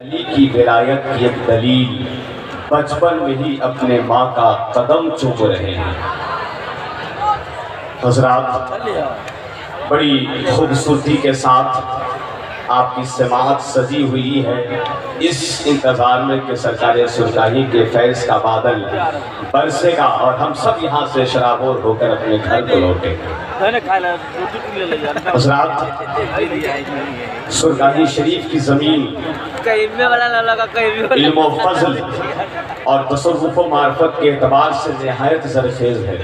अली की विलायत की एक दलील बचपन में ही अपने माँ का कदम चूम रहे हैं। हजरात, बड़ी खूबसूरती के साथ आपकी समात सजी हुई है। इस इंतज़ार में कि सरकार सुल्तानी के फैज़ का बादल बरसेगा और हम सब यहाँ से शराबोर होकर अपने घर को लौटेंगे। हजरात, सुल्तानी शरीफ की ज़मीन इल्म फज़ल और तसव्वुफ़ व मारिफत के एतबार से निहायत ज़रख़ेज़ है।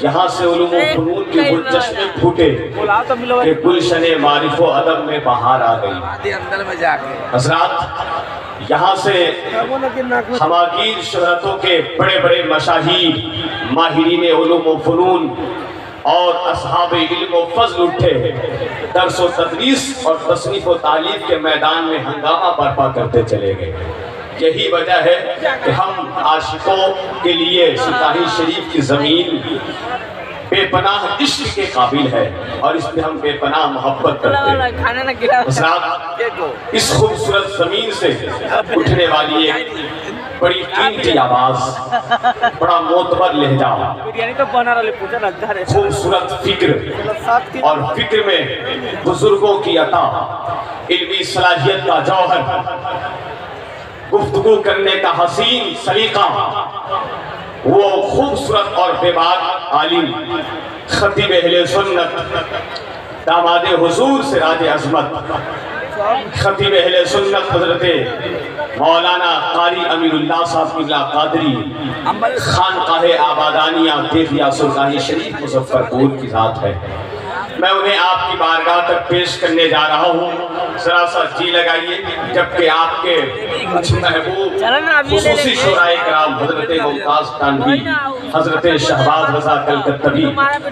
यहाँ से उलूम व फ़नून के गुलचश्मे फूटे कि गुलशने मारिफ़ व अदब में बहार आ गई। हज़रात, यहाँ से हमागीर शहरतों के बड़े बड़े मशाहीर माहिरीन उलूम व फ़नून और असहाब इल्म व फ़ज़ल उठे, दर्स व तदरीस और तसनीफ़ व तालीम के मैदान में हंगामा बर्पा करते चले गए। यही वजह है कि हम आशिकों के लिए सुल्तानी शरीफ की ज़मीन बेपनाह इश्क के काबिल है और इस पे हम बेपनाह मोहब्बत करते हैं। इस खूबसूरत ज़मीन से उठने वाली एक बड़ी कीमती आवाज़, बड़ा मोतबर लहजा, खूबसूरत फिक्र और फिक्र में बुजुर्गों की अता, इल्मी सलाहियत का जौहर, गुफ्तगू करने का हसीन सलीका, वो खूबसूरत और बेबाक आलिम खतीब अहले सुन्नत, दामाद हुजूर सिराज अज़मत, खतीब अहले सुन्नत हज़रत मौलाना कारी अमीरुल्लाह साहब क़िबला क़ादरी खानक़ाहे आबादानिया देहिया सुल्तानी शरीफ मुज़फ़्फ़रपुर की ज़ात है। मैं उन्हें आपकी बारगाह तक पेश करने जा रहा हूँ। जरा सा जी लगाइए, जबकि आपके कुछ महबूब खुसूसी शुराए कराम हज़रत मुमताज़ कानवी, हज़रत शहबाज रज़ा कलकत्तवी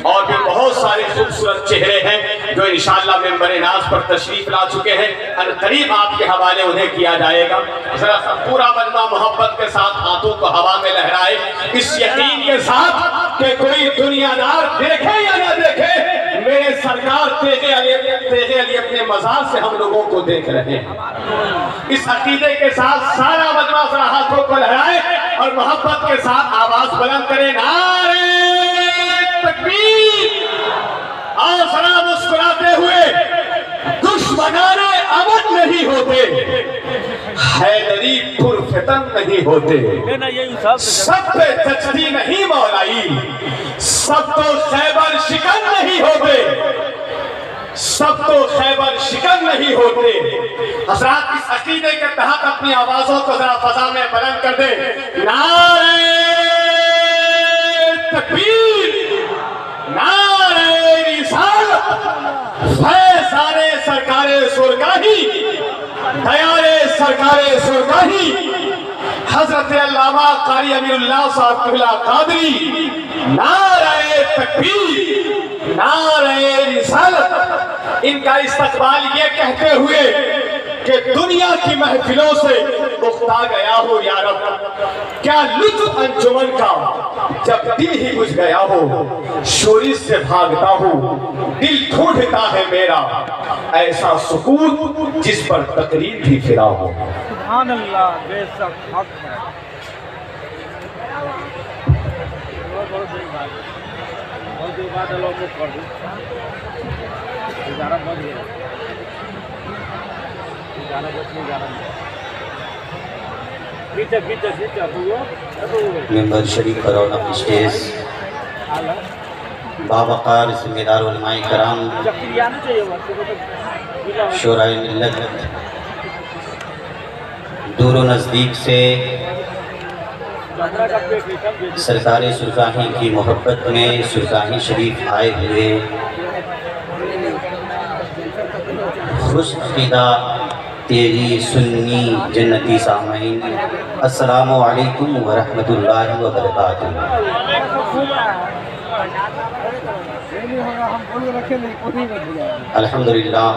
और भी बहुत सारे खूबसूरत चेहरे हैं जो इंशाअल्लाह मेंबर नाज़ पर तशरीफ ला चुके हैं। अनक़रीब आपके हवाले उन्हें किया जाएगा। जरा पूरा बंदा मोहब्बत के साथ हाथों को हवा में लहराए, इस यकीन के साथ कि कोई दुनियादार देखे या न देखे, मेरे सरकार तेजे अली अपने मज़ार से हम लोगों को देख रहे हैं। इस अकीदे के साथ सारा मजमा जरा हाथों को लहराए और मोहब्बत के साथ आवाज बुलंद करें, नारे तकबीर। और जरा मुस्कुराते हुए, दुश्मनाने अमन नहीं होते, हैदरी पुरफितन नहीं होते, सब पे जचती नहीं मौलाई, सब तो खैबर शिकन नहीं होते, सब तो खैबर शिकन नहीं होते। हज़रात, इस अकीदे के तहत अपनी आवाजों को जरा फजा में बुलंद कर दे, नारे तकबीर, नारे रिसालत, फैज़ाने सरकारे सुरगाही, दयारे सरकारे सुरगाही, हज़रत अल्लामा कारी अमीरुल्लाह साहब क़िबला क़ादरी, नारे तकबीर, नारे रिसालत। इनका इस्तक़बाल ये कहते हुए कि दुनिया की महफिलों से उकता गया हो या रब, क्या लुत्फ़ अंजुमन का जब दिल ही बुझ गया हो, शोरी से भागता हूँ, दिल ढूंढता है मेरा ऐसा सुकून जिस पर तकरीर भी फिरा हो। सुभान अल्लाह, बेशक हक है। मेंबर शरीफ पर रौनक स्टेज बावक़ार ज़िम्मेदार उलमाए कराम, शोराए मिल्लत, दूर व नज़दीक से सरकार सुल्तानी की मोहब्बत में सुल्तानी शरीफ आए हुए खुशक़िदा तेरी सुन्नी जन्नती सामईन, अस्सलामु अलैकुम व रहमतुल्लाहि व बरकातुहू। अल्हम्दुलिल्लाह,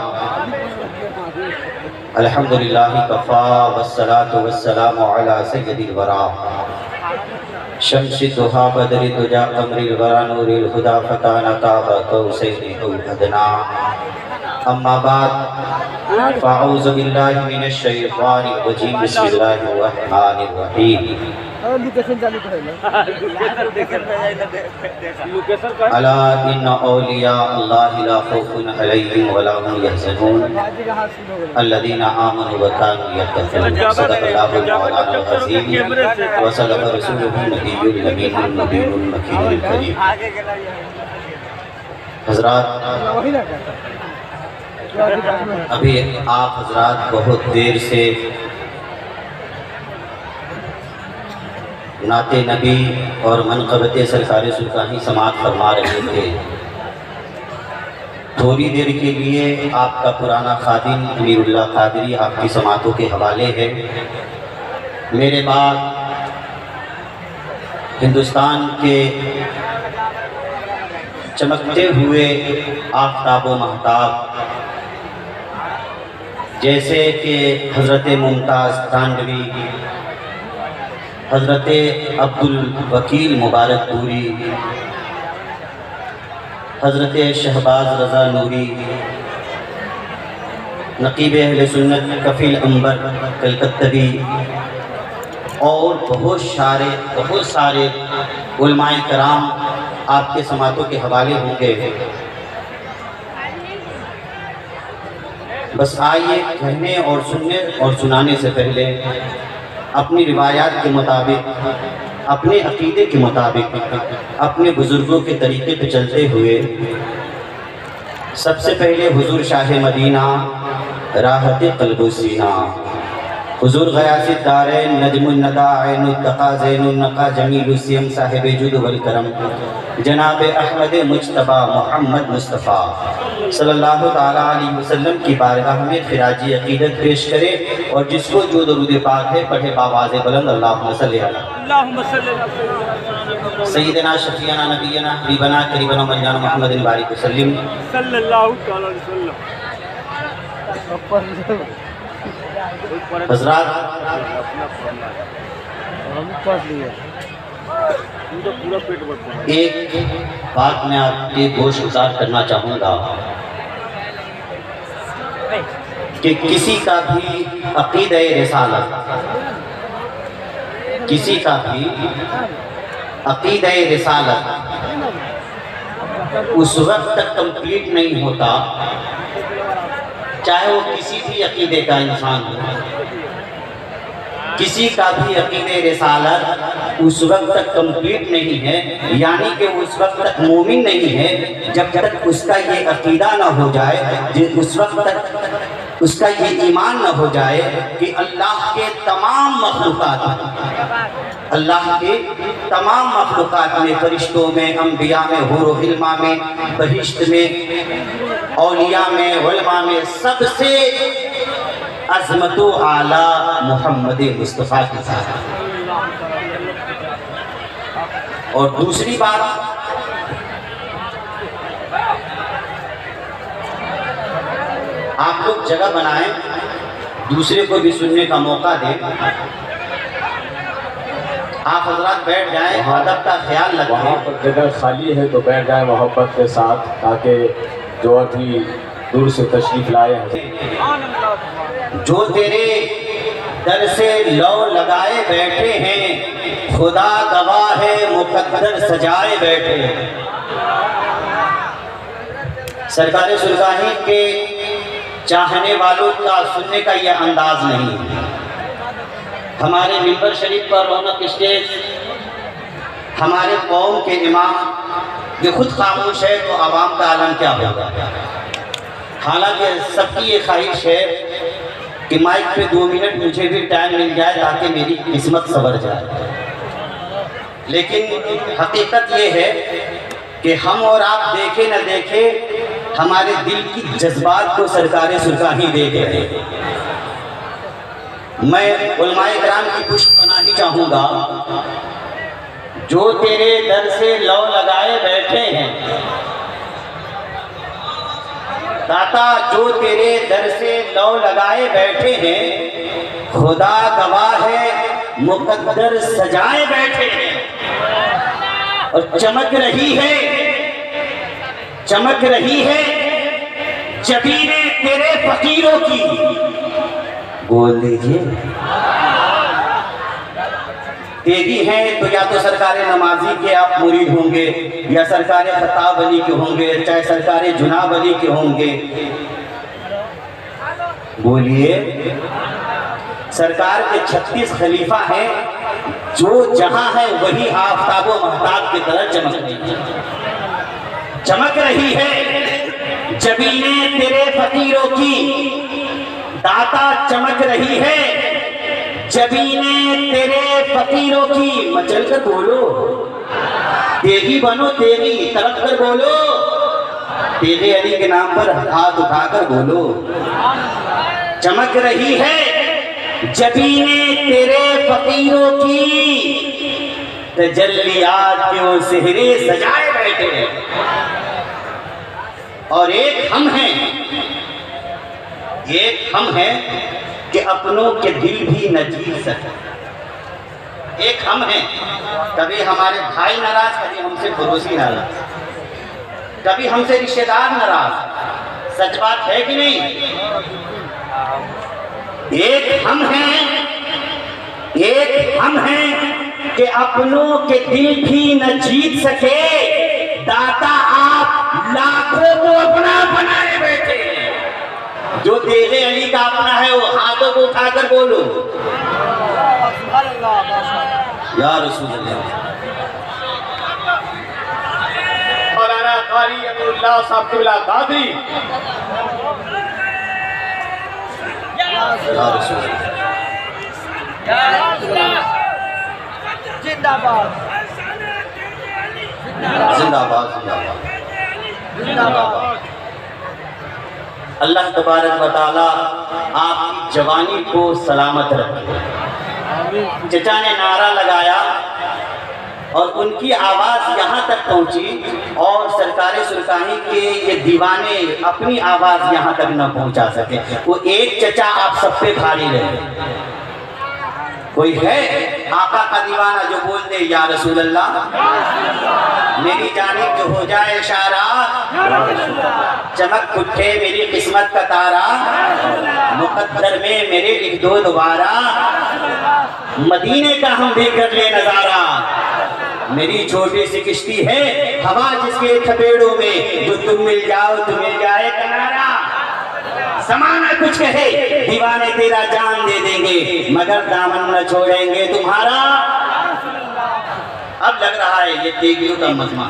अल्हम्दुलिल्लाह कफ़ा वस्सलातु वस्सलामु अला सय्यदिल वरा, शम्सि दुहा बदरि दुजा कमरिल वरा नूरिल हुदा फताना काबा कौसैनि औ अदना। अम्मा बाद फ़अऊज़ु बिल्लाहि मिनश शैतानिर रजीम बिस्मिल्लाहिर रहमानिर रहीम लोकेशन चालू करेला लोकेशन का अला इन्ना औलिया अल्लाहि ला खौफुन अलैहिम वला हुम यहज़नून बाजी का हाथ शुरू हो गया अल्लज़ीना आमनू व कानू यत्तक़ून सदक़ल्लाहुल मौलाना अज़ीम व सदक़ रसूलुहुन नबियुल अमीनुल मुबीनुल मकीनुल करीम। आगे गेला हज़रात, वही ना कहता अभी आप हज़रात बहुत देर से नाते नबी और मनक़बत सरकार सुल्तानी समात फरमा रहे थे। थोड़ी देर के लिए आपका पुराना खादिम अमीरुल्लाह कादरी आपकी समातों के हवाले है। मेरे बाद हिंदुस्तान के चमकते हुए आफ्ताब व महताब जैसे कि हज़रत मुमताज़ तांडवी, हज़रत अब्दुल वकील मुबारकपुरी, हज़रत शहबाज रज़ा नूरी, नक़ीब अहले सुन्नत कफ़ील अंबर कलकत्तवी और बहुत सारे उलमाए कराम आपके समातों के हवाले होंगे। बस आइए कहने और सुनने और सुनाने से पहले अपनी रिवायात के मुताबिक, अपने अक़ीदे के मुताबिक, अपने बुज़ुर्गों के तरीक़े पे चलते हुए सबसे पहले हुज़ूर शाह मदीना राहत क़ल्ब सीना, हुज़ूर ग़यासिद दारैन नजमुन नदा ऐनुत तक़ा ज़ैनुन नक़ा जमीलुस सियम साहिब जुद वल करम जनाब अहमद मुज्तबा मोहम्मद मुस्तफ़ा सल्लल्लाहु ताला अलैहि वसल्लम की बारगाह में ख़िराजी अक़ीदत पेश करे और जिसको जो दरूद पाक है पढ़े बावाज़े बुलंद अल्लाहुम्मा सल्लि अला सय्यिदना शफ़ीअना नबियना हबीबना करीबना मौलाना मुहम्मद बारिक वसल्लम सल्लल्लाहु अलैहि वसल्लम। हज़रात, हम पढ़ लिए पूरा पेट भर एक बात मैं आपके गोश गुजार करना चाहूँगा कि किसी का भी अक़ीदा रिसालत, किसी का भी अक़ीदा रिसालत उस वक्त तक कंप्लीट नहीं होता चाहे वो किसी भी अक़ीदे का इंसान हो। किसी का भी अक़ीदे रिसालत उस वक्त तक कंप्लीट नहीं है, यानी कि उस वक्त तक मोमिन नहीं है जब तक उसका ये अक़ीदा ना हो जाए, उस वक्त तक उसका ये ईमान न हो जाए कि अल्लाह के तमाम मखलूक़ात, अल्लाह के तमाम मखलूक़ात में, फरिश्तों में, अम्बिया में, हुर व इल्मा में, बहिश्त में, औलिया में, उलमा में सबसे अज़मत व आला मोहम्मद मुस्तफ़ा के साथ। और दूसरी बात, आप लोग जगह बनाएं, दूसरे को भी सुनने का मौका दें। आप हजरात बैठ जाएं, अदब का ख्याल रखें। वहाँ पर जगह खाली है तो बैठ जाए मोहब्बत के साथ, ताकि जो अभी दूर से तशरीफ लाए हैं। जो तेरे दर से लौ लगाए बैठे हैं, खुदा गवाह है मुकद्दर सजाए बैठे हैं। सरकार सुल्तानी के चाहने वालों का सुनने का यह अंदाज नहीं है। हमारे मिंबर शरीफ पर रौनक स्टेज हमारे कौम के इमाम जो खुद खामोश है तो आवाम का आलम क्या होगा। हालांकि सबकी ये ख्वाहिश है कि माइक पे 2 मिनट मुझे भी टाइम मिल जाए ताकि मेरी किस्मत संवर जाए, लेकिन हकीकत ये है कि हम और आप देखे न देखे हमारे दिल की जज्बात को सरकार सुल्तानी देख रहे हैं। मैं उलमाए कराम की पुष्ट बनानी चाहूँगा। जो तेरे दर से लौ लगाए बैठे हैं दाता, जो तेरे दर से लौ लगाए बैठे हैं, खुदा गवाह है मुकद्दर सजाए बैठे हैं। और चमक रही है जबीने तेरे फकीरों की, बोल दीजिए। तेगी है तो या तो सरकार नमाजी के आप मुरीद होंगे, या सरकार खताब अली के होंगे, चाहे सरकार जुनाब अली के होंगे। बोलिए, सरकार के 36 खलीफा हैं, जो जहां है वही आफताब व महताब की तरह चमक रही है। जबीने तेरे फकीरों की दाता चमक रही है, जबीने तेरे फकीरों की। मचल कर बोलो, तेगी बनो, तेगी तड़प कर बोलो, तेरे अली के नाम पर हाथ उठाकर बोलो। चमक रही है जबीने तेरे फकीरों की, तजल्लियात के वो सेहरे सजाए बैठे हैं। और एक हम हैं कि अपनों के दिल भी न जीत सके। एक हम हैं, कभी हमारे भाई नाराज, कभी हमसे पड़ोसी नाराज, कभी हमसे रिश्तेदार नाराज। सच बात है कि नहीं? एक हम हैं कि अपनों के दिल भी न जीत सके। दाता आप लाखों को अपना बनाए बैठे। जो तेरे अली का अपना है वो हाथों को उठाकर बोलो, या रसूल अल्लाह। मौलाना कारी अब्दुल्लाह साहब क़िबला कादरी, या रसूल जिंदाबाद जिंदाबाद जिंदाबाद। अल्लाह तबारक व तआला आपकी जवानी को सलामत रखे। चचा ने नारा लगाया और उनकी आवाज़ यहाँ तक पहुँची और सरकार सुल्तानी के ये दीवाने अपनी आवाज़ यहाँ तक न पहुँचा सके। वो एक चचा आप सब पे भारी रहे। कोई है आका का दीवाना जो बोल दे या रसूल अल्लाह, मेरी जानिब जो हो जाए इशारा, चमक उठे मेरी किस्मत का तारा, मुकद्दर में मेरे लिख दो दोबारा, मदीने का हम भी कर ले नजारा। मेरी छोटी सी किश्ती है हवा जिसके थपेड़ों में, जो तुम मिल जाओ तो मिल जाए किनारा। समाना कुछ कहे दीवाने तेरा जान दे देंगे, मगर दामन न छोड़ेंगे तुम्हारा। अब लग रहा है ये तेगियों का मजमा।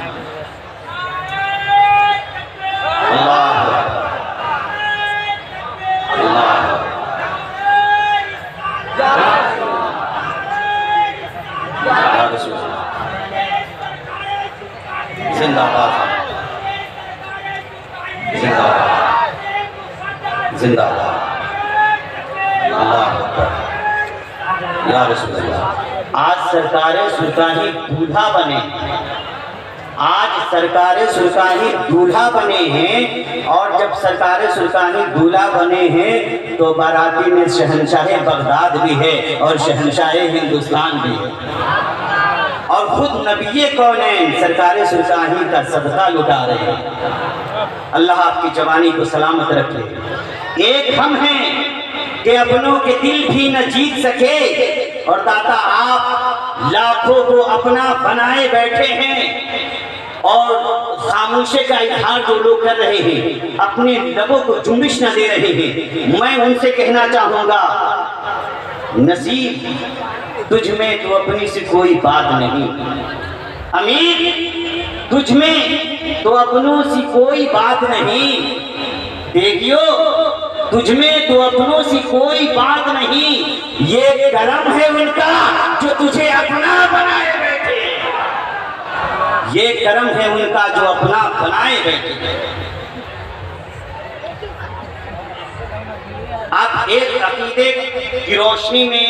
अल्लाह अल्लाह जिंदाबाद जिंदाबाद जिंदाबाद। या रसूल अल्लाह। आज सरकार सुल्तानी दूल्हा बने, आज सरकार सुल्तानी दूल्हा बने हैं। और जब सरकार सुल्तानी दूल्हा बने हैं तो बाराती में शहंशाह बगदाद भी है और शहंशाह हिंदुस्तान भी है, और खुद नबी कौनैन सरकार सुल्तानी का सदका लुटा रहे हैं। अल्लाह आपकी जवानी को सलामत रखे। एक हम हैं कि अपनों के दिल भी न जीत सके, और दाता आप लाखों को अपना बनाए बैठे हैं। और खामोशी का इजहार जो लोग कर रहे हैं, अपने लबों को जुम्बिश न दे रहे हैं, मैं उनसे कहना चाहूंगा, नसीब तुझ में तो अपनी से कोई बात नहीं, अमीर तुझ में तो अपनों से कोई बात नहीं, देखियो तुझ में तो अपनों से कोई बात नहीं। ये करम है उनका जो तुझे अपना बनाए बैठे, ये करम है उनका जो अपना बनाए बैठे। आप एक अकीदे की रोशनी में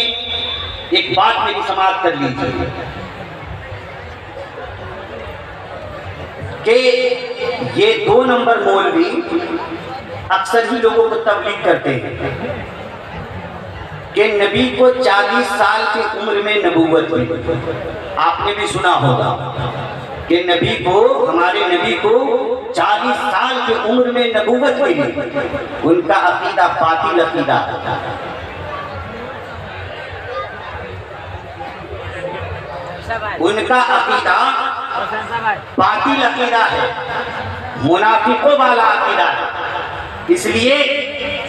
एक बात मेरी समाप्त कर लीजिए कि ये 2 नंबर मौलवी अक्सर ही लोगों को तबलीग करते हैं कि नबी को 40 साल की उम्र में नबूवत हुई। आपने भी सुना होगा कि नबी को, हमारे नबी को 40 साल की उम्र में नबूवत मिली, उनका अकीदा बातिल अकीदा है। उनका अकीदा बातिल अकीदा है, मुनाफिकों वाला अकीदा है। इसलिए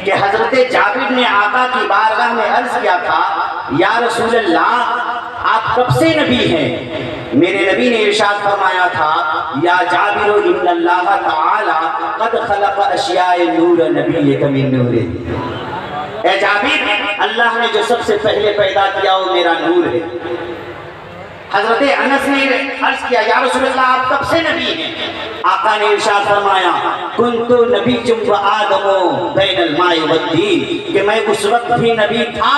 कि हजरत जाबिर ने आका की बारगाह में अर्ज किया था, या रसूल अल्लाह आप कब से नबी हैं? मेरे नबी ने इरशाद फरमाया था, या जाबिर इन्नल्लाह तआला क़द खलक़ अशियाए नूर नबिय्यक मिन नूरे। ए जाबिर, अल्लाह ने जो सबसे पहले पैदा किया वो मेरा नूर है। हजरत अनस ने अर्ज किया, या रसूल अल्लाह आप कब से नबी हैं? आका ने इरशाद फरमाया, कुन्तु नबिय्युम व आदमो बैनल माइ वद्दीन, कि मैं उस वक्त भी नबी था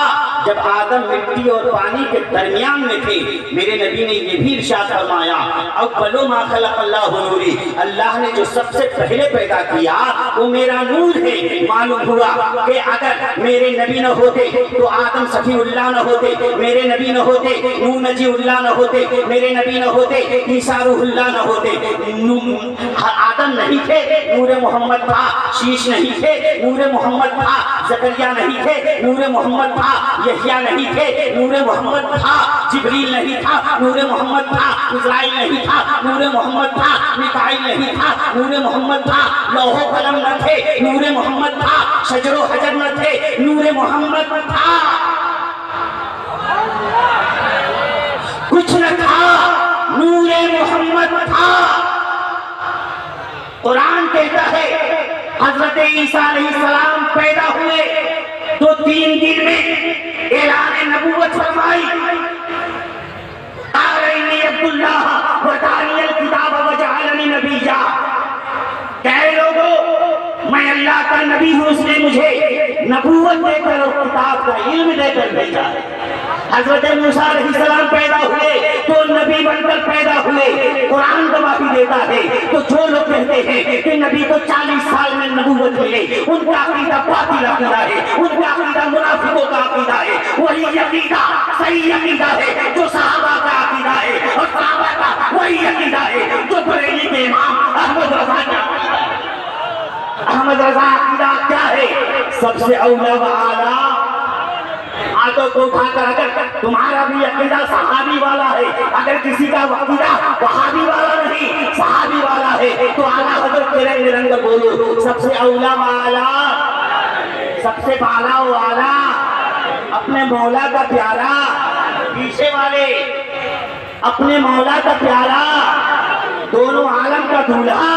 जब आदम मिट्टी और पानी के दरमियान में थे। मेरे नबी ने ये भी इरशाद फरमाया, अव्वलु मा खलक़ल्लाहु नूरी, अल्लाह ने जो सबसे पहले पैदा किया वो मेरा नूर है। मालूम हुआ कि अगर मेरे नबी न होते तो आदम सफीउल्लाह न होते, मेरे नबी न होते नूह नजीउल्लाह न होते, मेरे नबी न होते ईसा रूहुल्लाह न होते। आदम नहीं थे, नूरे मोहम्मद था। शीश नहीं थे, नूरे मोहम्मद था। ज़करिया नहीं थे, नूरे मोहम्मद था। यहया नहीं थे, नूरे मोहम्मद था। जिब्रील नहीं था, नूरे मोहम्मद था। इस्राइल नहीं था, नूरे मोहम्मद था। मिकाईल नहीं था, नूरे मोहम्मद था। लौहो कलम न थे, नूरे मोहम्मद था। शजरो हजर न थे, नूरे मोहम्मद था। कुछ न था, नूरे मोहम्मद था। कुरान कहता है हजरत ईसा अलैहिस्सलाम पैदा हुए तो 3 दिन में ऐलान नबूवत फरमाई, आलैनी अब्दुल्लाह व दानियल किताब व जअलनी नबिय्या। कहे लोगों, मैं अल्लाह का नबी हूँ, उसने मुझे नबूवत देकर और किताब का इल्म देकर भेजा है। हजरत मूसा अलैहिस्सलाम पैदा हुए तो नबी बनकर पैदा हुए, कुरान गवाही देता है। तो जो लोग कहते हैं कि नबी को 40 साल में नबूवत मिले, उनका अकीदा बातिल अकीदा है, उनका अकीदा मुनाफिकों का अकीदा है। वही अकीदा सही अकीदा है जो सहाबा का अकीदा है, और सहाबा का वही अकीदा है जो बरेली के इमाम अहमद रज़ा का अकीदा है। अहमद रज़ा अकीदा क्या है? सबसे औला व आला। हाथों को उठाकर अगर तुम्हारा भी अकीदा सहाबी वाला है, अगर किसी का अकीदा वहाबी वाला नहीं सहाबी वाला है, तो आला हजरत तेरे निरंग बोलो, सबसे औला वाला, सबसे बाला वाला, अपने मौला का प्यारा, पीछे वाले अपने मौला का प्यारा, दोनों आलम का दूल्हा,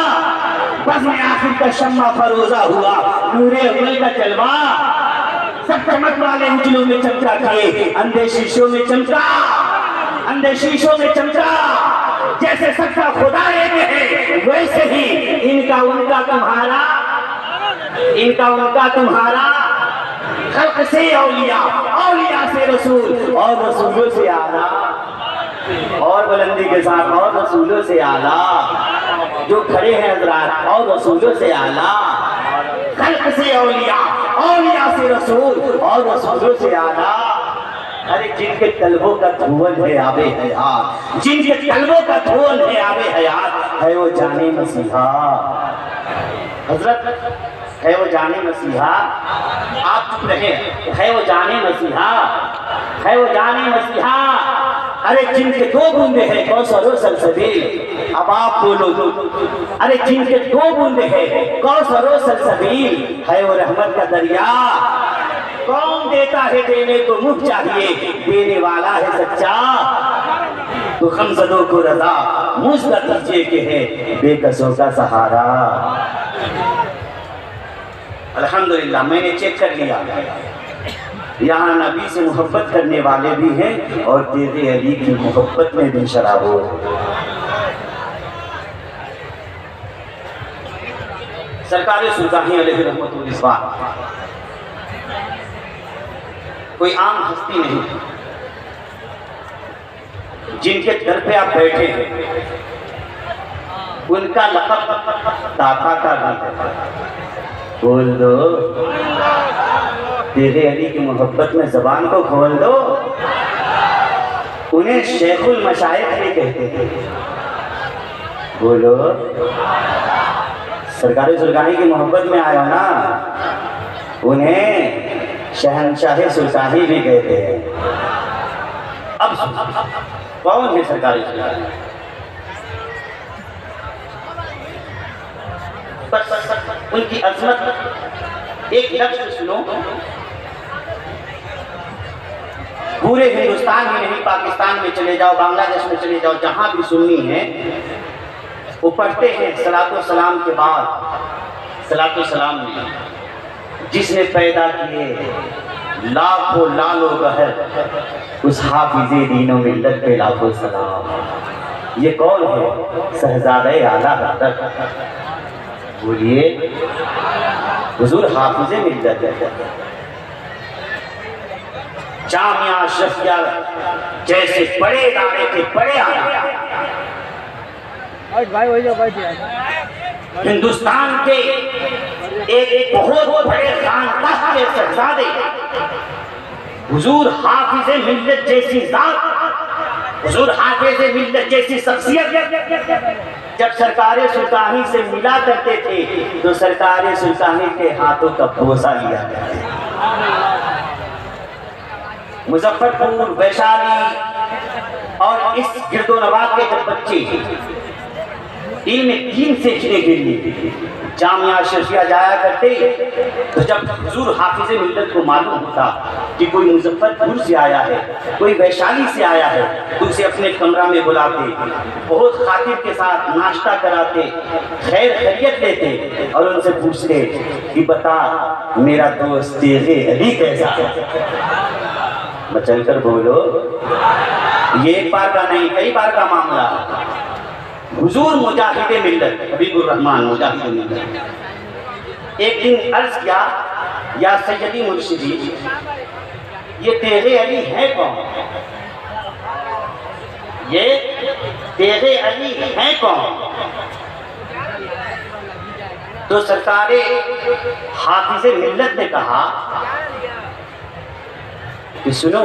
बस में आखिर का शम्मा फरोजा हुआ, नूरे अव्वल का जलवा, सब चमक वाले उजलों में चमका किए, अंधे शीशों में चमका, अंधे शीशों में चमका। जैसे सबका खुदा एक है, वैसे ही इनका उनका तुम्हारा, इनका उनका तुम्हारा, खल्क से औलिया, औलिया से रसूल, और रसूलों से आला, और बुलंदी के साथ और रसूलों से आला। जो खड़े हैं हजरात, और रसूलों से आला, खल्क से औलिया, औलिया से रसूल, और रसूलों से आला। अरे जिनके तलबों का धुआं है आबे हयात, जिनके तलबों का धुआं है आबे हयात, है वो जाने मसीहा। हजरत है वो जाने मसीहा, आप चुप रहे, है वो जाने मसीहा, है वो जाने मसीहा। अरे जिनके 2 बूंदे हैं कौसर और सलसबील, अब आप बोलो, अरे जिनके 2 बूंदे हैं कौसर और सलसबील, है वो रहमत का दरिया। कौन देता है देने को मुख चाहिए, देने वाला है सच्चा। तो खमसदों को रजा मुझका दीजिए के है बेकसों का सहारा। अल्हम्दुलिल्लाह, मैंने चेक कर लिया, यहाँ नबी से मोहब्बत करने वाले भी हैं और तेरे अली की मोहब्बत में भी शराबो। सरकार सुल्तानी अलैहि रहमतुल्लाह इस बात कोई आम हस्ती नहीं, जिनके दर पे आप बैठे हैं उनका लक़ब दाता का नाम है। बोल दो, तेरे अली की मोहब्बत में जबान को खोल दो। उन्हें शेखुल मशाइख भी कहते थे। बोलो, सरकारी सुल्तानी की मोहब्बत में आया ना, उन्हें शहंशाह सुल्तानी भी कहते हैं। अब कौन है सरकारी सुल्तानी? उनकी अजमत एक लफ्ज सुनो, पूरे हिंदुस्तान में नहीं, पाकिस्तान में चले जाओ, बांग्लादेश में चले जाओ, जहां भी सुन्नी है वो पढ़ते हैं सलातो सलाम के बाद। सलातो सलाम में जिसने पैदा किए लाखों लालो गहर, उस हाफिज़े दीनो मिल्लत पे लाखों सलाम। ये कौन है? शहजादे आला हज़रत, बोलिए हुजूर हाफिज़े मिल्लत है। जामिया अशरफिया जैसे बड़े इदारे के बड़े आलिम हिंदुस्तान के एक बहुत बड़े खानदान के शहजादे हुजूर हाफिज़े मिल्लत जैसी जात, हुजूर हाफिज़े मिल्लत जैसी शख्सियत जब सरकारे सुल्तानी से मिला करते थे तो सरकारे सुल्तानी के हाथों का बोसा लिया करते थे। मुजफ्फरपुर, वैशाली और इस गिरदोनवा के जब बच्चे इल्म दीन सीखने के लिए जामिया अशरफिया जाया करते, तो जब हुजूर हाफिज़े मिल्लत को मालूम होता कि कोई मुजफ्फरपुर से आया है, कोई वैशाली से आया है, तो उसे अपने कमरा में बुलाते, बहुत खातिर के साथ नाश्ता कराते, खैर खैरियत लेते और उनसे पूछते कि बता मेरा दोस्त तेरे अली कैसा है? बचल कर बोलो, ये एक बार का नहीं, कई बार का मामला। हुजूर मुजाहिदे मिल्लत हबीबुर रहमान मुजाहिदे मिल्लत एक दिन अर्ज किया, या सैयदी मुर्शिदी, ये तेरे अली है कौन? ये तेरे अली है कौन? तो सरकारे हाफिज़े मिल्लत ने कहा कि सुनो,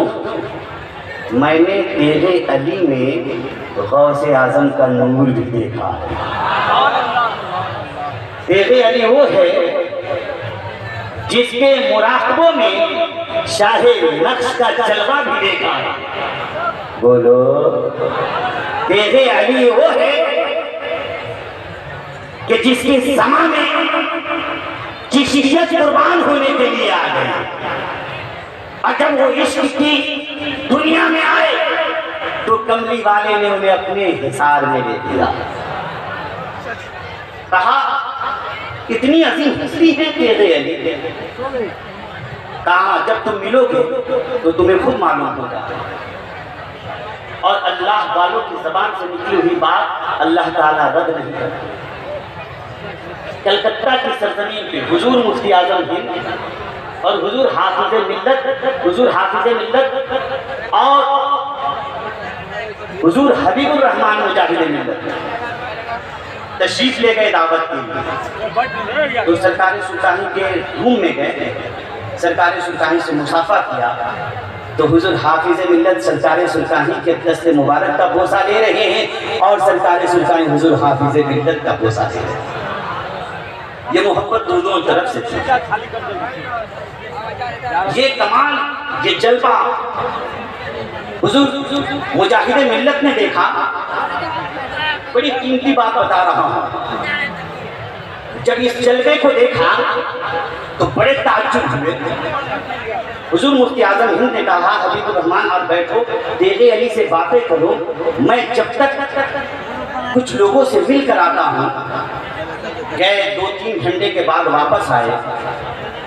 मैंने तेरे अली में गौसे आजम का नूर भी देखा है। तेरे अली वो है जिसके मुराकबों में शाहे नक्श का जलवा भी देखा है। बोलो, तेरे अली वो है कि जिसके समा में चिशियत कुर्बान होने के लिए आ गई, और जब वो इश्क की दुनिया में आए तो कमली वाले ने उन्हें अपने हिसार में ले दिया। कहा इतनी अजीम हस्ती है तेरे अली। कहा जब तुम मिलोगे तो तुम्हें खुद मालूम होगा। और अल्लाह वालों की ज़बान से निकली हुई बात अल्लाह ताला रद्द नहीं करता। कलकत्ता की सरजमीन पे हुजूर मुफ्ती आजम हिंद और हुजूर हाफिज़े मिल्लत और हुजूर हबीबुर रहमान मुजाहिदे मिल्लत तशरीफ ले गए दावत के लिए। तो सरकारी सुल्तानी के रूम में गए, सरकारी सुल्तानी से मुसाफा किया, तो हुजूर हाफिज़े मिल्लत सरकारी सुल्तानी के दस्ते मुबारक का बोसा ले रहे हैं और सरकारी सुल्तानी हुजूर हाफिज़े मिल्लत का बोसा ले रहे हैं। ये मोहब्बत दोनों तरफ से थी। ये कमाल, ये जलवा हुजूर मुजाहिदे मिल्लत ने देखा। बड़ी कीमती बात बता रहा हूँ। जब इस जलवे को देखा तो बड़े ताज्जुब हुए। हुजूर मुफ्ती आजम हिंद ने कहा हबीबुर रहमान आप बैठो, तेरे अली से बातें करो, मैं जब तक कुछ लोगों से मिल कर आता हूँ। गए, 2-3 घंटे के बाद वापस आए।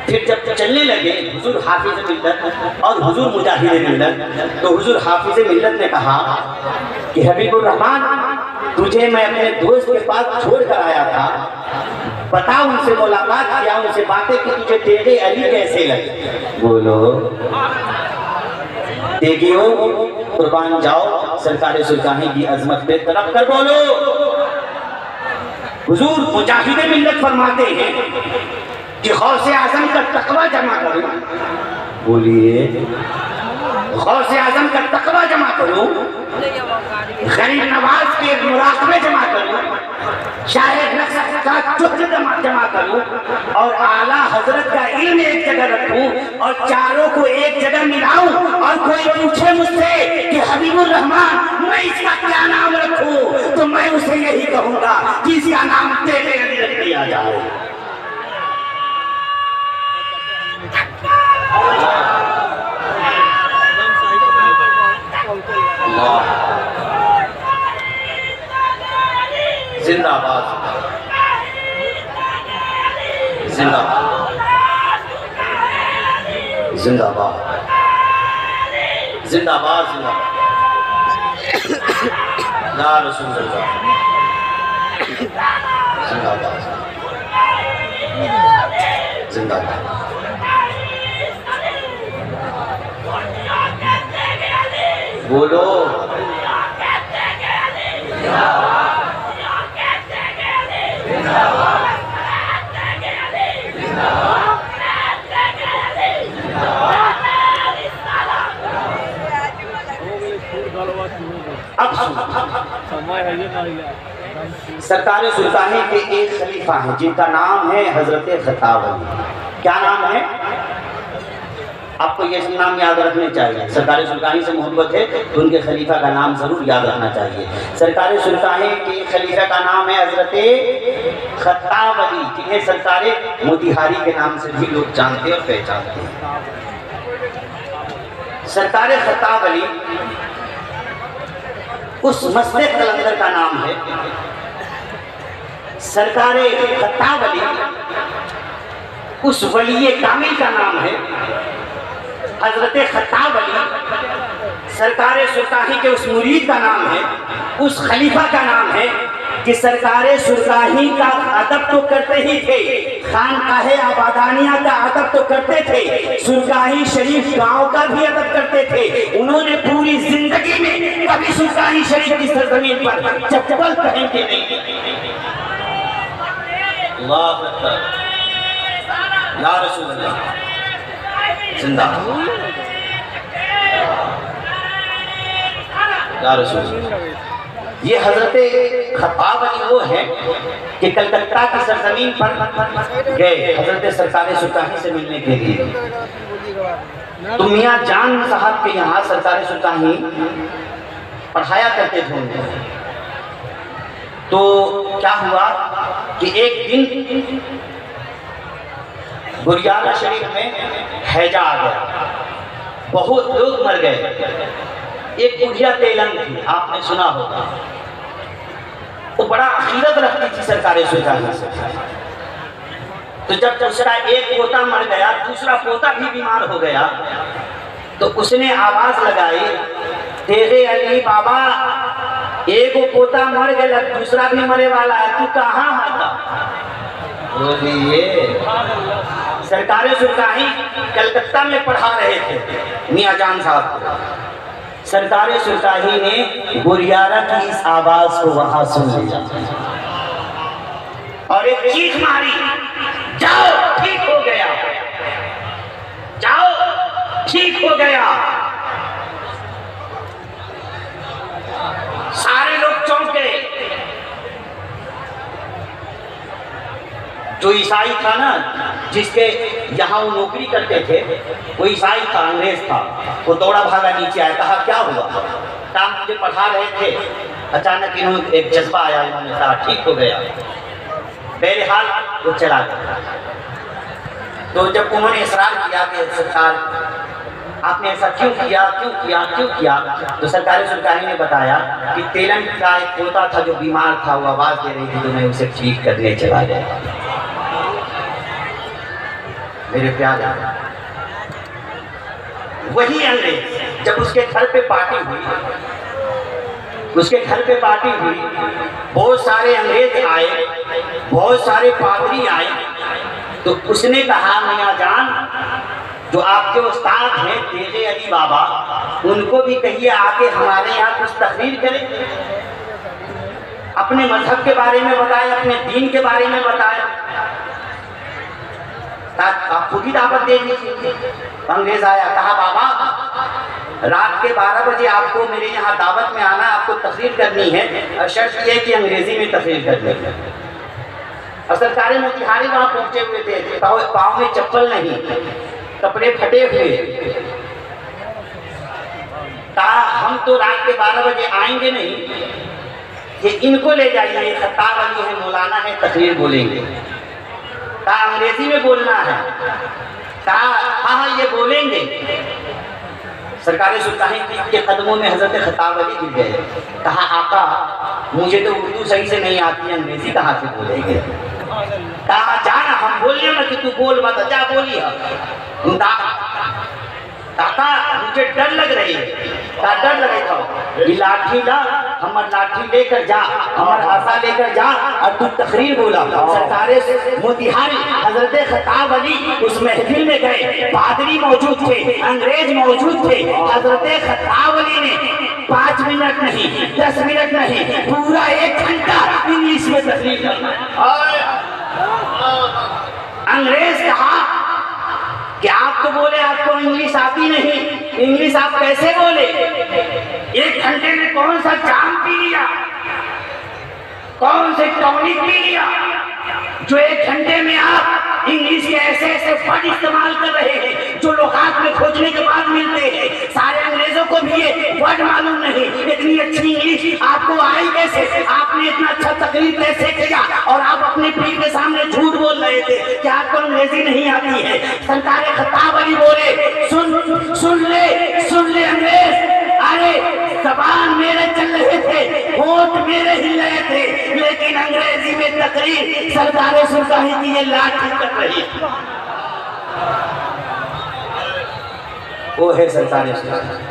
फिर जब चलने लगे हुजूर हाफिज़े मिल्लत और हुजूर मुजाहिदे मिल्लत, तो हुजूर हाफिज़े मिल्लत ने कहा कि हबीबुर रहमान तुझे मैं अपने दोस्त के पास छोड़ कर आया था, बता उनसे मुलाकात किया, उनसे बातें की, तुझे तेरे अली कैसे लगे? बोलो, देखियो कुर्बान जाओ सरकार सुल्तानी की अजमत पे तरफ कर बोलो। हुजूर मुजाहिदे मिल्लत फरमाते हैं कि गौसे आजम का तकवा जमा करो। बोलिए, गौसे आजम का तकवा जमा करो, गरीब नवाज के मुराकबे जमा करो, शायद नक्श का चुप्त जमा करूं और आला हजरत का इल्म एक जगह रखूं और चारों को एक जगह मिलाऊं और कोई पूछे मुझसे कि हबीबुर रहमान मैं इसका क्या नाम रखूं, तो मैं उसे यही कहूंगा कि इसका नाम तेरे अली रख दिया जाए। जिंदाबाद जिंदाबाद जिंदाबाद जिंदाबाद जिंदाबाद या रसूल अल्लाह जिंदाबाद जिंदाबाद। बोलो सरकार सुल्तानी के एक खलीफा हैं जिनका नाम है हजरत खत्ताब अली। क्या नाम है? आपको ये नाम याद रखने चाहिए। सरकार सुल्तानी से मोहब्बत है तो उनके खलीफा का नाम जरूर याद रखना चाहिए। सरकार सुल्तानी के खलीफा का नाम है हजरत खत्ताब अली, जिन्हें सरकार मोतिहारी के नाम से भी लोग जानते और पहचानते हैं। सरकार खत्ताब अली उस मस्जिद कलंदर का नाम है। सरकार खत्ताब अली उस वली कामिल का नाम है। हजरत खत्ताब अली सरकार सुल्तानी के उस मुरीद का नाम है, उस खलीफा का नाम है कि सरकार सुल्तानी का अदब तो करते ही थे, खानकाहे आबादानिया का अदब तो करते थे, सुल्तानी शरीफ गांव का भी अदब करते थे। उन्होंने पूरी जिंदगी में कभी सुल्तानी शरीफ की सरजमीन पर चप्पल पहन के नहीं। अल्लाह अकबर या रसूल अल्लाह जिंदाबाद या रसूल। ये हजरत खत्ताब अली वो है कि कलकत्ता की सरजमीन पर गए हजरत सरकार सुल्तानी से मिलने के लिए। तो मियाँ जान साहब के यहाँ सरकार सुल्तानी पढ़ाया करते थे। तो क्या हुआ कि एक दिन गुरियाना शरीफ में हैजा आ गया, बहुत लोग मर गए। एक बुढ़िया तेलंग थी, आपने सुना होगा, वो बड़ा अकीदत रखती थी सरकार सुल्तानी से। तो जब उसका एक पोता मर गया, दूसरा पोता भी बीमार हो गया, तो उसने आवाज लगाई, तेरे अली बाबा एक पोता मर गया, दूसरा भी मरे वाला है, तू कहाँ आता? बोलिए सरकार सुल्तानी कलकत्ता में पढ़ा रहे थे मियाँ जान साहब को। सरकार सुल्तानी ने गुरियारा की इस आवाज को वहां सुन लिया और एक चीख मारी, जाओ ठीक हो गया, जाओ ठीक हो गया। सारे लोग चौंक गए। जो ईसाई था ना, जिसके यहाँ वो नौकरी करते थे, वो ईसाई था, अंग्रेज था, वो दौड़ा भागा नीचे आया, कहा क्या हुआ? काम मुझे पढ़ा रहे थे, अचानक इन्होंने एक जज्बा आया, इन्होंने कहा ठीक हो गया। बहरहाल वो चला गया। तो जब उन्होंने इसरार किया कि सरकार आपने ऐसा क्यों किया, क्यों किया, क्यों किया, तो सरकार सुल्तानी ने बताया कि तेलंग का एक पोता था जो बीमार था, वो आवाज दे रही थी, तो मैं उसे ठीक करने चला गया। मेरे प्यारे, वही अंग्रेज जब उसके घर पे पार्टी हुई, बहुत सारे अंग्रेज आए, बहुत सारे पादरी आए, तो उसने कहा मियाँ जान जो आपके उस्ताद हैं तेरे अली बाबा, उनको भी कहिए आके हमारे यहाँ कुछ तकरीर करें, अपने मजहब के बारे में बताएं, अपने दीन के बारे में बताएं, आप खुद ही दावत दे दीजिए। अंग्रेज आया, कहा बाबा रात के 12 बजे आपको मेरे यहाँ दावत में आना, आपको तकरीर करनी है और शर्त यह है कि अंग्रेजी में तकरीर करनी है। और सरकारी मोतिहारी वहाँ पहुँचे हुए थे, पाँव में चप्पल नहीं, कपड़े फटे हुए। कहा हम तो रात के 12 बजे आएंगे नहीं, ये इनको ले जाइए, खत्ताब अली है, मौलाना है, तकरीर बोलेंगे। कहा अंग्रेजी में बोलना है। कहा हाँ ये बोलेंगे। सरकारी सुल्तानी के कदमों में हजरत खत्ताब अली गिर गए। कहा आका मुझे तो उर्दू सही से नहीं आती, अंग्रेजी कहाँ से बोलेंगे। कहा जाना, हम बोलिए ना कि तू बोल मत, जा बोलिए। काका मुझे डर लग रही है। क्या डर लगे था? लाठी ला, हमार लाठी लेकर जा, हमार आशा लेकर जा और तू तकरीर बोला। सरकारे मोतिहारी हजरत खत्ताब अली उस महफिल में गए, पादरी मौजूद थे, अंग्रेज मौजूद थे। हजरत खत्ताब अली ने 5 मिनट नहीं, 10 मिनट नहीं, पूरा 1 घंटा इंग्लिश में तकरीर करना। अंग्रेज कहा कि आप तो बोले आपको इंग्लिश आती नहीं, इंग्लिश आप कैसे बोले? 1 घंटे में कौन सा जाम पी लिया, कौन से टॉनिक पी लिया जो 1 घंटे में आप इंग्लिश के ऐसे ऐसे वर्ड इस्तेमाल कर रहे हैं जो लोकात में खोजने के बाद मिलते हैं। सारे अंग्रेजों को भी ये वर्ड मालूम नहीं। इतनी अच्छी इंग्लिश आपको आई कैसे? आपने इतना अच्छा तकरीर कैसे किया? और आप अपने पीर के सामने झूठ बोल रहे थे कि आपको अंग्रेजी नहीं आती है। सरकार खत्ताब अली बोले सुन ले अंग्रेज, अरे जबान मेरे चल रहे थे, होंठ मेरे हिल रहे थे, लेकिन अंग्रेजी में तकरीर सरकार सुल्तानी की ये लाठी कर रही। वो है सरकार सुल्तानी।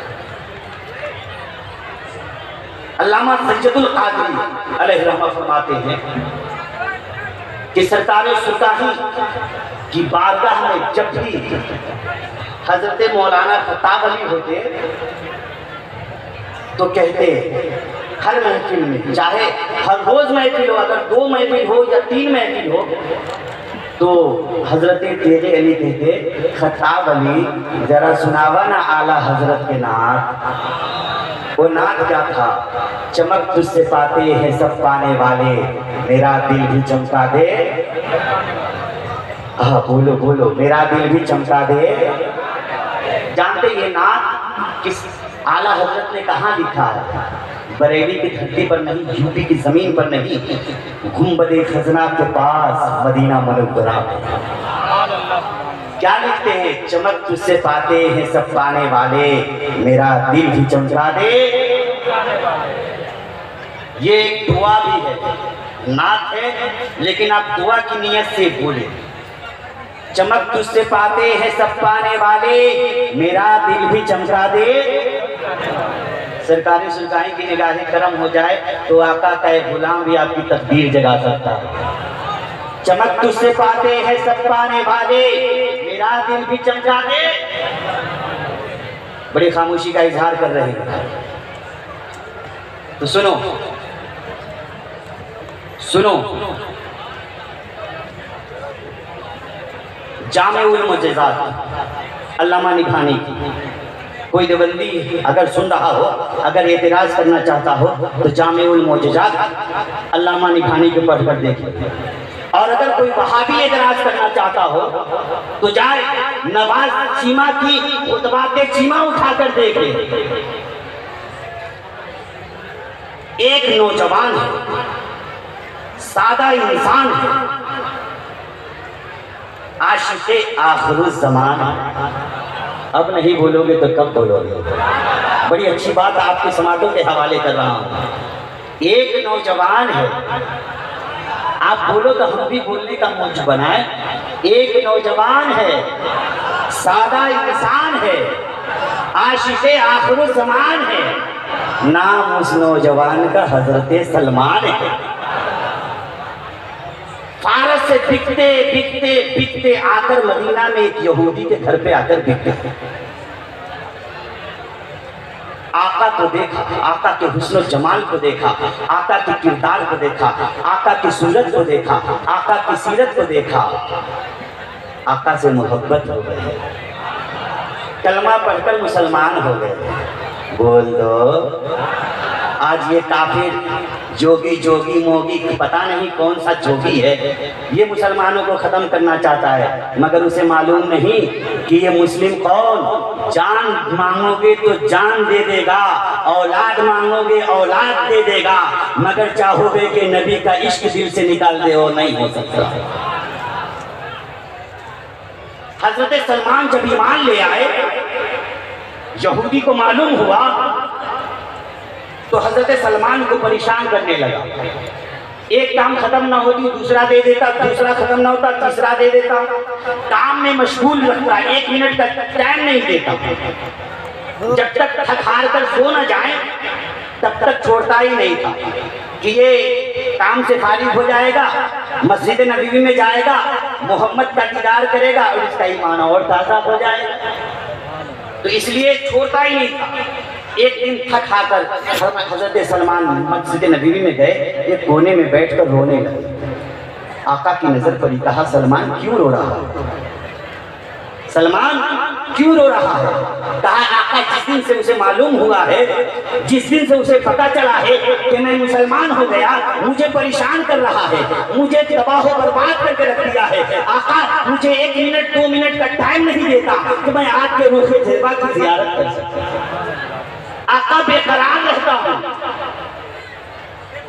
अल्लामा सज्जदुल कादरी अलैहि रहमत फरमाते हैं कि सरकार सुल्तानी की बारगाह में जब भी हजरत मौलाना खत्ताब अली होते तो कहते हर महफिल में, चाहे हर रोज महफिल हो, अगर 2 महफिल हो या 3 महफिल हो, तो हजरत तेरे अली कहते खत्ताब अली जरा सुनावा ना आला हजरत के नात। वो नात क्या था? चमक तुझसे पाते हैं सब पाने वाले, मेरा दिल भी चमका दे। हाँ बोलो बोलो, मेरा दिल भी चमका दे। जानते ये नात किस आला हजरत ने कहाँ लिखा है? बरेली की धरती पर नहीं, यूपी की जमीन पर नहीं, गुंबदे खजना के पास मदीना मुनव्वरा में। क्या लिखते हैं? चमक तुझसे पाते हैं सब पाने वाले, मेरा दिल भी चमका दे। ये एक दुआ भी है, नात है, लेकिन आप दुआ की नियत से बोले। चमक तुझसे पाते हैं सब पाने वाले, मेरा दिल भी चमका दे। सरकारी सुल्तानी की निगाहें करम हो जाए तो आका का एक गुलाम भी आपकी तकदीर जगा सकता है। चमक तुझसे पाते हैं सब पाने वाले, मेरा दिल भी चमका दे। बड़ी खामोशी का इजहार कर रहे हैं, तो सुनो सुनो। जामे-उल मुअज्जज़ात अल्लामा निभानी की, कोई देवबंदी अगर सुन रहा हो, अगर एतराज करना चाहता हो तो जामे-उल मुअज्जज़ात अल्लामा निभानी के पढ़ कर देखे। और अगर कोई वहाबी एतराज करना चाहता हो तो जाए नवाज चीमा की खुतबाते चीमा उठाकर देखे। एक नौजवान है, सादा इंसान है, आशिक़े आखिरुज़्ज़मान। अब नहीं बोलोगे तो कब बोलोगे? बड़ी अच्छी बात आपके समातों के हवाले कर रहा हूँ। एक नौजवान है, आप बोलो तो हम भी बोलने का मंच बनाए। एक नौजवान है, सादा इंसान है, आशिक़े आखिरुज़्ज़मान है, नाम उस नौजवान का हजरत सलमान है। फारस से बिकते बिकते बिकते आकर मदीना में एक यहूदी के घर पे आकर बिकते। आका को देखा, आका के हुस्न जमाल को देखा, आका के किरदार को देखा, आका की सूरत को देखा, आका की सीरत को देखा, आका से मोहब्बत हो गई। कलमा पढ़कर मुसलमान हो गए। बोल दो, आज ये काफिर जोगी जोगी मोगी पता नहीं कौन सा जोगी है, ये मुसलमानों को ख़त्म करना चाहता है, मगर उसे मालूम नहीं कि ये मुस्लिम कौन जान मांगोगे तो जान दे देगा, औलाद मांगोगे औलाद दे देगा, मगर चाहोगे कि नबी का इश्क दिल से निकाल दे, वो नहीं हो सकता। हजरत सलमान जब ईमान ले आए, यहूदी को मालूम हुआ तो हजरत सलमान को परेशान करने लगा। एक काम खत्म ना होती दूसरा दे देता, दूसरा खत्म ना होता तीसरा दे देता, काम में मशगूल रखता, 1 मिनट का टाइम नहीं देता। जब तक थक हार कर सो न जाए तब तक छोड़ता ही नहीं था कि ये काम से फारिग हो जाएगा, मस्जिद नबवी में जाएगा, मोहम्मद का दीदार करेगा और इसका ईमान और ताज़ा हो जाएगा। तो इसलिए छोड़ता ही नहीं था। एक दिन थक हाकर हजरत सलमान मस्जिद नबवी में गए, एक कोने में बैठकर रोने लगे। आका की नजर पड़ी, कहा सलमान क्यों रो रहा है, सलमान क्यों रो रहा है? कहा आका जिस दिन से उसे मालूम हुआ है, जिस दिन से उसे पता चला है कि मैं मुसलमान हो गया, मुझे परेशान कर रहा है, मुझे तबाह बर्बाद करके रख दिया है। आका मुझे 1 मिनट 2 मिनट का टाइम नहीं देता कि मैं आपके रूह ज़ेबा की ज़ियारत कर सकूं। आका बेकरार रहता हूँ,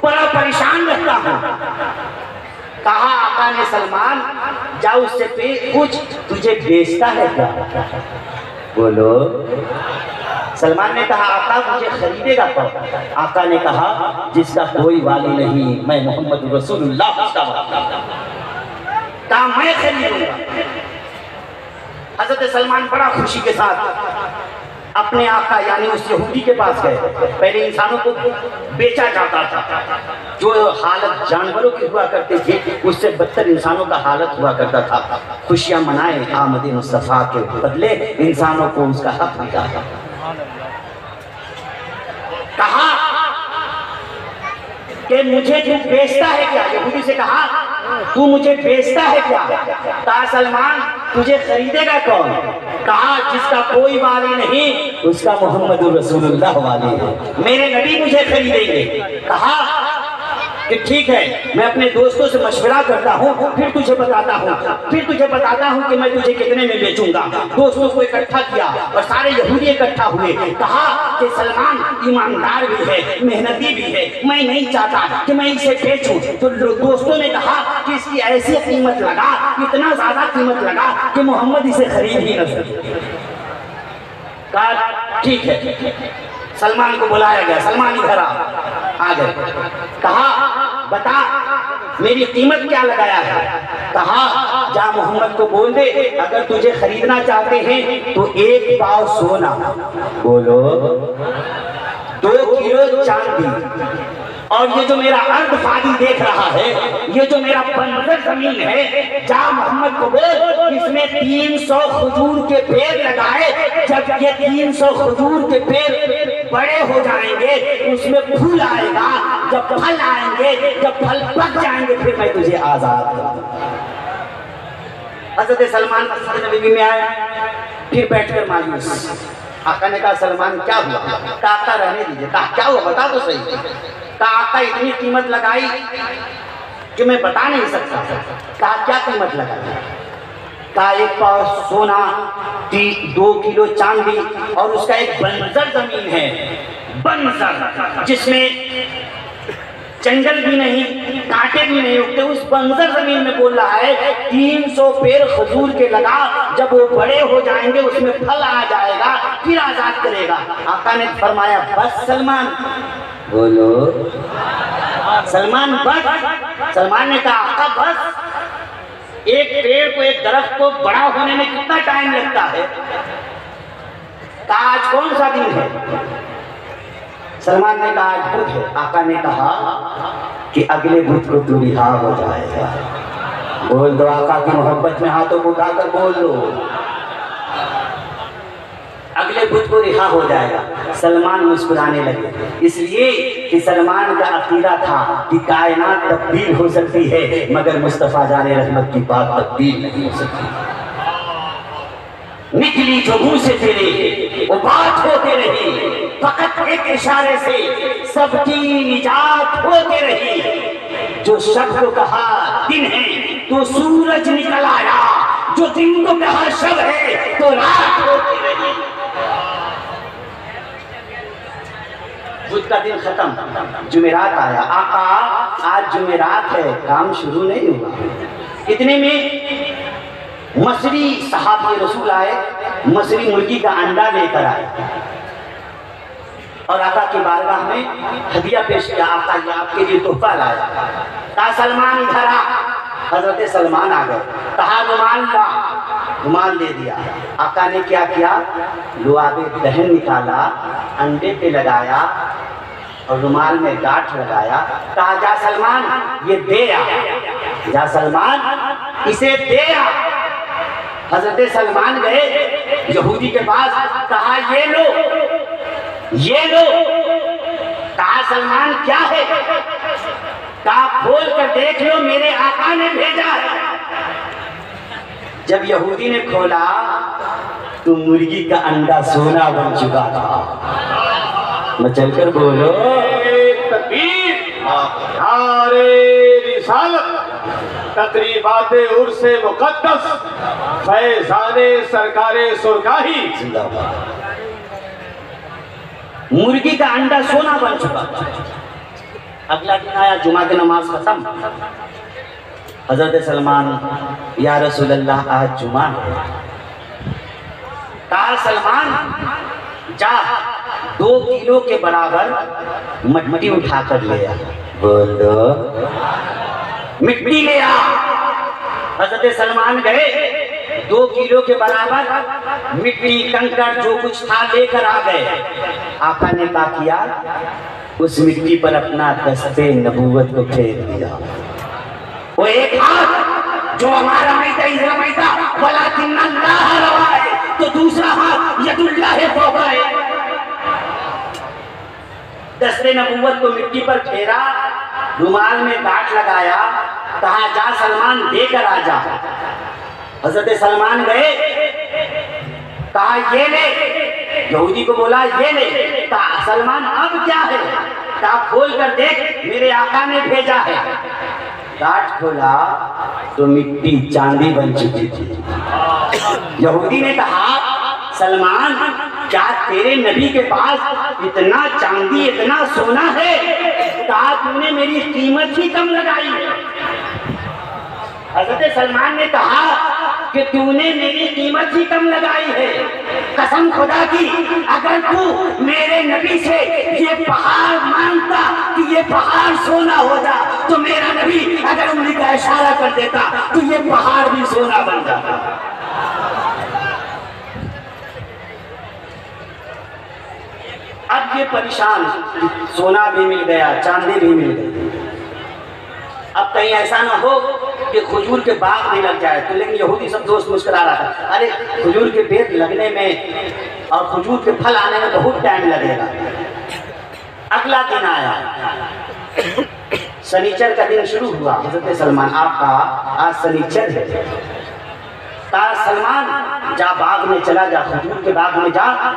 बड़ा परेशान रहता हूँ। कहा आका ने सलमान जाओ उससे पूछ तुझे बेचता है क्या? बोलो। सलमान ने कहा आका मुझे खरीदेगा कौन? आका ने कहा जिसका कोई वाली नहीं, मैं मोहम्मद रसूलुल्लाह कहा मैं खरीदूंगा। हजरत सलमान बड़ा खुशी के साथ अपने आका यानी उस यहूदी के पास गए। पहले इंसानों को बेचा जाता था, जो हालत जानवरों की हुआ करती थी उससे बदतर इंसानों का हालत हुआ करता था। खुशियां मनाए आमद मुस्तफ़ा के बदले इंसानों को उसका हक मिला था। कहा कि मुझे तू बेचता है क्या? यहूदी से कहा तू मुझे बेचता है क्या? कहा सलमान तुझे खरीदेगा कौन? कहा जिसका कोई वाली नहीं उसका मोहम्मद रसूलुल्लाह वाली है, मेरे नबी मुझे खरीदेंगे। कहा कि ठीक है मैं अपने दोस्तों से मशवरा करता हूँ, फिर तुझे बताता हूँ कि मैं तुझे कितने में बेचूंगा। दोस्तों को इकट्ठा किया और सारे यहूदी इकट्ठा हुए। कहा कि सलमान ईमानदार भी है, मेहनती भी है, मैं नहीं चाहता कि मैं इसे बेचूं। तो दोस्तों ने कहा कि इसकी ऐसी कीमत लगा, इतना ज्यादा कीमत लगा कि मोहम्मद इसे खरीद ही न सके। कहा ठीक है। सलमान को बुलाया गया, सलमान इधर आ गए। कहा बता मेरी कीमत क्या लगाया है? कहा जा मोहम्मद को बोल दे अगर तुझे खरीदना चाहते हैं तो 1 पाव सोना, बोलो 2 किलो चांदी, और ये जो मेरा अर्ध फादी देख रहा है, ये जो मेरा बंजर जमीन है, जा मोहम्मद को बोल इसमें 300 खजूर के पेड़ लगाए। जब ये 300 खजूर के पेड़ बड़े हो जाएंगे उसमें फूल आएगा, जब फल आएंगे, जब फल पक जाएंगे फिर मैं तुझे आजाद करूंगा। हजरत सलमान मस्जिद नबवी में आए, फिर बैठकर मायूस। आका ने कहा सलमान क्या हुआ? कहा आका रहने दीजिए। कहा क्या हुआ बता तो सही। कहा आका इतनी कीमत लगाई कि मैं बता नहीं सकता। कहा क्या कीमत लगाई? कहा 1 पाव सोना, 2 किलो चांदी और उसका एक बंजर जमीन है, बंजर जिसमें जंगल भी नहीं, कांटे भी नहीं उगते, उस बंजर जमीन में बोल रहा है 300 पेड़ खजूर के लगा, जब वो बड़े हो जाएंगे उसमें फल आ जाएगा फिर आजाद करेगा। आका ने फरमाया बस सलमान, बोलो सलमान बस। सलमान ने कहा आका बस, एक पेड़ को, एक दरख्त को बड़ा होने में कितना टाइम लगता है? कहा आज कौन सा दिन है? सलमान ने कहा आज बुध है। आका ने कहा कि अगले बुध को तू रिहा हो जाएगा। बोल दो आका की मोहब्बत में हाथों को उठाकर बोल दो अगले बुध को रिहा हो जाएगा। सलमान मुस्कुराने लगे, इसलिए कि सलमान का अकीदा था कि कायनात तब्दील हो सकती है मगर मुस्तफ़ा जाने रहमत की बात तब्दील नहीं हो सकती। निकली जो मुंह से तेरे वो बात होते रही, फकत एक इशारे से सबकी निजात होते रही। जो शब को कहा दिन है तो सूरज निकल आया, जो दिन को कहा शब है तो रात होती रही। बुध का दिन खत्म, जुमेरात आया। आका आज जुमेरात है, काम शुरू नहीं हुआ। इतने में मसरी सहाबी रसूल आए, मसरी मुर्गी का अंडा लेकर आए और आका की बारगाह में हदिया पेश किया। आका ये आपके लिए तोहफा लाया। कहा सलमान इधर आ। हजरत सलमान आ गए। कहा रुमाल ला, रुमाल दे दिया। आका ने क्या किया, लुआबे दहन निकाला, अंडे पे लगाया और रुमाल में गांठ लगाया। कहा जा सलमान ये दे आ, जा सलमान इसे दे आ। हजरत सलमान गए यहूदी के पास, कहा ये लो, ये लो। कहा सलमान क्या है? कहा खोल कर देख लो, मेरे आका ने भेजा है। जब यहूदी ने खोला तो मुर्गी का अंडा सोना बन चुका था। मचलकर बोलो तकबीर। अरे रिसालत तकरीबाते उर्से मुक़द्दस फैज़ाने सरकारे सुरकाही जिंदाबाद। मुर्गी का अंडा सोना बन चुका था। अगला दिन आया, जुमा की नमाज खत्म। हजरत सलमान या रसूल अल्लाह आज जुमा है। कहा सलमान जा 2 किलो के बराबर मिट्टी उठा कर ले आ। बोलो मिट्टी ले आ। हजरत सलमान गए 2 किलो के बराबर मिट्टी कंकड़ जो कुछ था लेकर आ गए। आका ने क्या किया, उस मिट्टी पर अपना दस्ते नबूवत को फेर दिया। वो एक हाथ जो हमारा मैदा इजरा मैदा वलाकिन अल्लाह रवा है, तो दूसरा हाथ यदुल्लाह फौका है। दस्ते नबूवत को मिट्टी पर फेरा, रुमाल में गांठ लगाया। कहा जा सलमान देकर आ जा। हजरत सलमान गए, कहा ये ले। यहूदी को बोला ये ले। कहा सलमान अब क्या है? कहा खोल कर देख, मेरे आका ने भेजा है। गांठ खोला तो मिट्टी चांदी बन चुकी थी। यहूदी ने कहा सलमान क्या तेरे नबी के पास इतना चांदी इतना सोना है? कहा तूने मेरी कीमत ही कम लगाई। हजरत सलमान ने कहा कि तूने मेरी कीमत ही कम लगाई है। कसम खुदा की, अगर तू मेरे नबी से ये पहाड़ मांगता कि ये पहाड़ सोना होता, तो मेरा नबी अगर उंगली का इशारा कर देता तो ये पहाड़ भी सोना बन जाता। अब ये परेशान, सोना भी मिल गया, चांदी भी मिल गई। अब कहीं ऐसा ना हो कि खजूर के बाग नहीं लग जाए। तो लेकिन यहूदी सब दोस्त मुस्कुरा रहा था, अरे खजूर के पेड़ लगने में और खजूर के फल आने में बहुत टाइम लगेगा। अगला दिन आया, शनिचर का दिन शुरू हुआ। हजरत सलमान आपका आज शनिचर है। कहा सलमान जा बाग में चला जा, खजूर के बाग में जा।